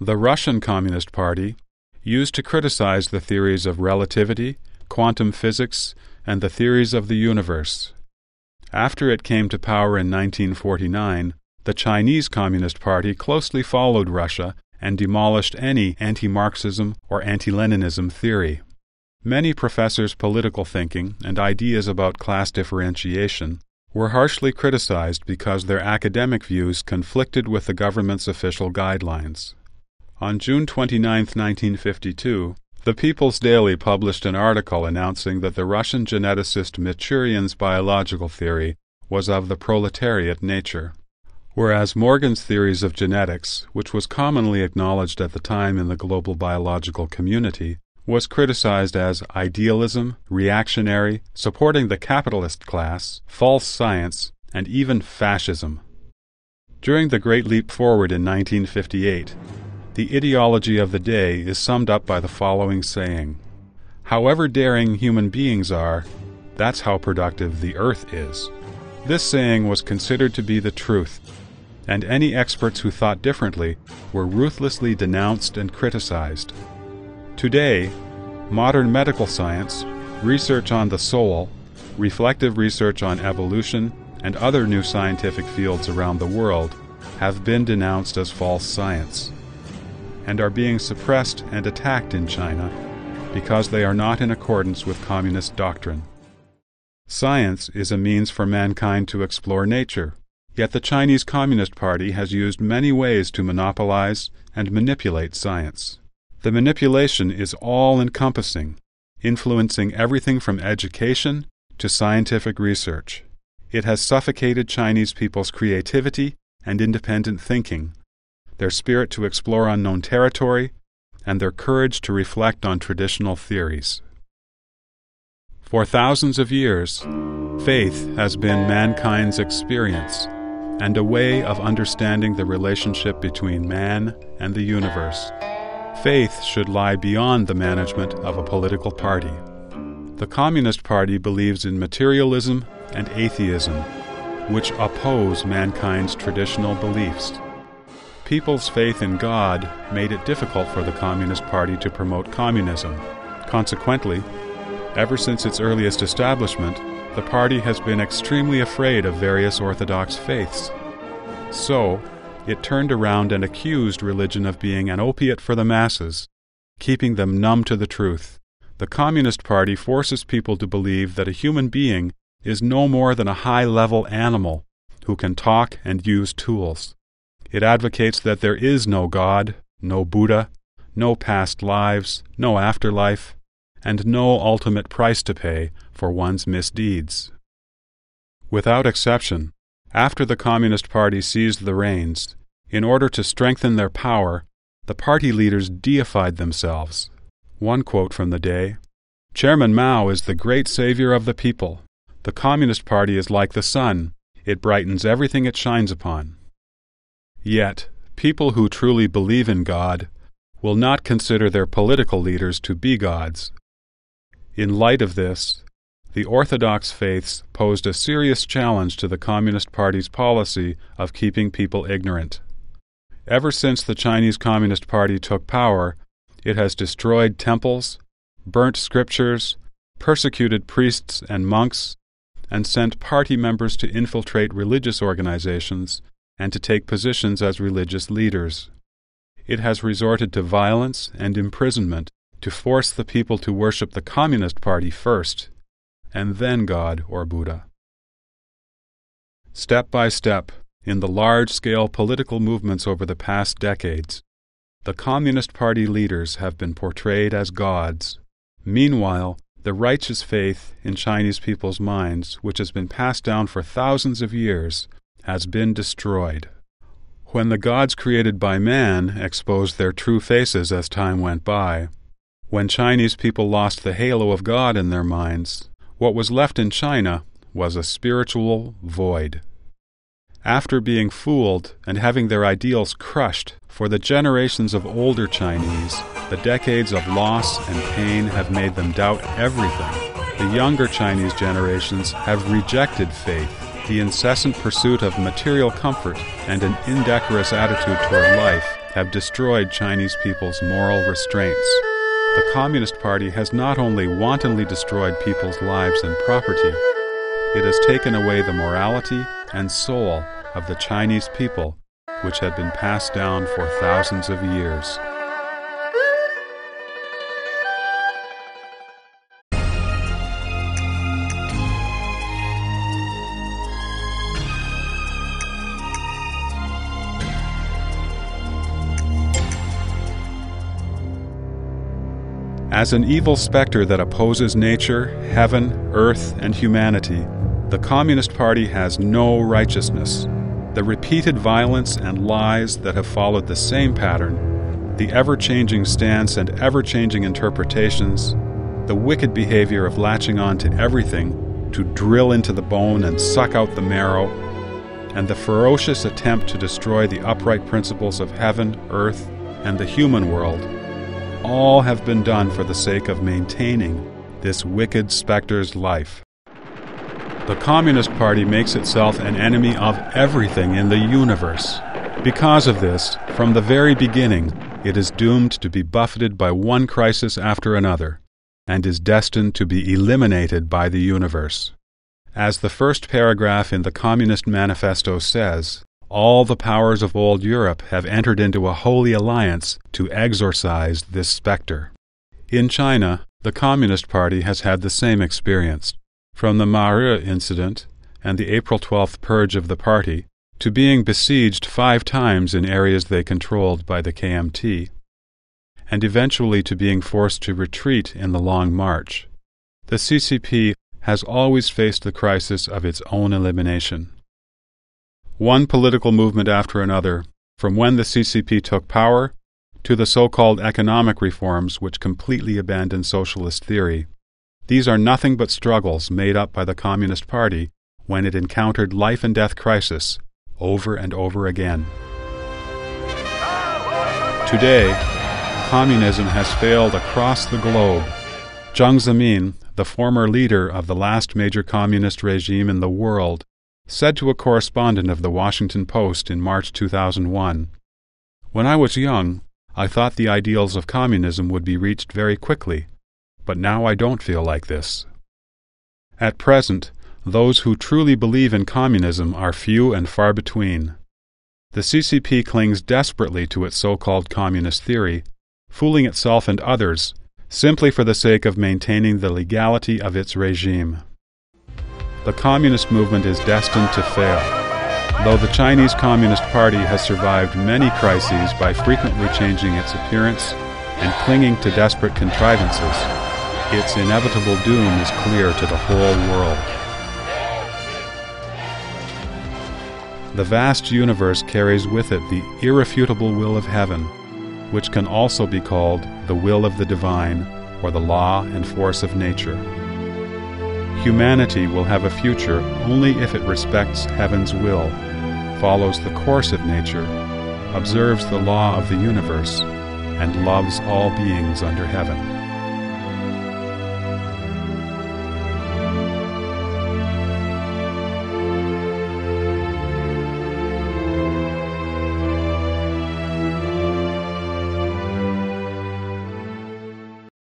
The Russian Communist Party used to criticize the theories of relativity, quantum physics, and the theories of the universe. After it came to power in 1949, the Chinese Communist Party closely followed Russia and demolished any anti-Marxism or anti-Leninism theory. Many professors' political thinking and ideas about class differentiation were harshly criticized because their academic views conflicted with the government's official guidelines. On June 29, 1952, the People's Daily published an article announcing that the Russian geneticist Machurian's biological theory was of the proletariat nature, whereas Morgan's theories of genetics, which was commonly acknowledged at the time in the global biological community, was criticized as idealism, reactionary, supporting the capitalist class, false science, and even fascism. During the Great Leap Forward in 1958, the ideology of the day is summed up by the following saying: "However daring human beings are, that's how productive the earth is." This saying was considered to be the truth, and any experts who thought differently were ruthlessly denounced and criticized. Today, modern medical science, research on the soul, reflective research on evolution, and other new scientific fields around the world have been denounced as false science, and are being suppressed and attacked in China because they are not in accordance with communist doctrine. Science is a means for mankind to explore nature, yet the Chinese Communist Party has used many ways to monopolize and manipulate science. The manipulation is all-encompassing, influencing everything from education to scientific research. It has suffocated Chinese people's creativity and independent thinking, their spirit to explore unknown territory, and their courage to reflect on traditional theories. For thousands of years, faith has been mankind's experience and a way of understanding the relationship between man and the universe. Faith should lie beyond the management of a political party. The Communist Party believes in materialism and atheism, which oppose mankind's traditional beliefs. People's faith in God made it difficult for the Communist Party to promote communism. Consequently, ever since its earliest establishment, the party has been extremely afraid of various orthodox faiths. So, it turned around and accused religion of being an opiate for the masses, keeping them numb to the truth. The Communist Party forces people to believe that a human being is no more than a high-level animal who can talk and use tools. It advocates that there is no God, no Buddha, no past lives, no afterlife, and no ultimate price to pay for one's misdeeds. Without exception, after the Communist Party seized the reins, in order to strengthen their power, the party leaders deified themselves. One quote from the day: "Chairman Mao is the great savior of the people. The Communist Party is like the sun. It brightens everything it shines upon." Yet, people who truly believe in God will not consider their political leaders to be gods. In light of this, the orthodox faiths posed a serious challenge to the Communist Party's policy of keeping people ignorant. Ever since the Chinese Communist Party took power, it has destroyed temples, burnt scriptures, persecuted priests and monks, and sent party members to infiltrate religious organizations and to take positions as religious leaders. It has resorted to violence and imprisonment to force the people to worship the Communist Party first, and then God or Buddha. Step by step, in the large-scale political movements over the past decades, the Communist Party leaders have been portrayed as gods. Meanwhile, the righteous faith in Chinese people's minds, which has been passed down for thousands of years, has been destroyed. When the gods created by man exposed their true faces as time went by, when Chinese people lost the halo of God in their minds, what was left in China was a spiritual void. After being fooled and having their ideals crushed, for the generations of older Chinese, the decades of loss and pain have made them doubt everything. The younger Chinese generations have rejected faith. The incessant pursuit of material comfort and an indecorous attitude toward life have destroyed Chinese people's moral restraints. The Communist Party has not only wantonly destroyed people's lives and property, it has taken away the morality and soul of the Chinese people, which had been passed down for thousands of years. As an evil specter that opposes nature, heaven, earth, and humanity, the Communist Party has no righteousness. The repeated violence and lies that have followed the same pattern, the ever-changing stance and ever-changing interpretations, the wicked behavior of latching on to everything to drill into the bone and suck out the marrow, and the ferocious attempt to destroy the upright principles of heaven, earth, and the human world, all have been done for the sake of maintaining this wicked specter's life. The Communist Party makes itself an enemy of everything in the universe. Because of this, from the very beginning, it is doomed to be buffeted by one crisis after another, and is destined to be eliminated by the universe. As the first paragraph in the Communist Manifesto says, all the powers of old Europe have entered into a holy alliance to exorcise this specter. In China, the Communist Party has had the same experience. From the Mahe incident and the April 12th purge of the party, to being besieged 5 times in areas they controlled by the KMT, and eventually to being forced to retreat in the Long March, the CCP has always faced the crisis of its own elimination. One political movement after another, from when the CCP took power to the so-called economic reforms which completely abandoned socialist theory. These are nothing but struggles made up by the Communist Party when it encountered life and death crisis over and over again. Today, communism has failed across the globe. Jiang Zemin, the former leader of the last major communist regime in the world, said to a correspondent of the Washington Post in March 2001, "When I was young, I thought the ideals of communism would be reached very quickly, but now I don't feel like this." At present, those who truly believe in communism are few and far between. The CCP clings desperately to its so-called communist theory, fooling itself and others, simply for the sake of maintaining the legality of its regime. The communist movement is destined to fail. Though the Chinese Communist Party has survived many crises by frequently changing its appearance and clinging to desperate contrivances, its inevitable doom is clear to the whole world. The vast universe carries with it the irrefutable will of heaven, which can also be called the will of the divine or the law and force of nature. Humanity will have a future only if it respects heaven's will, follows the course of nature, observes the law of the universe, and loves all beings under heaven.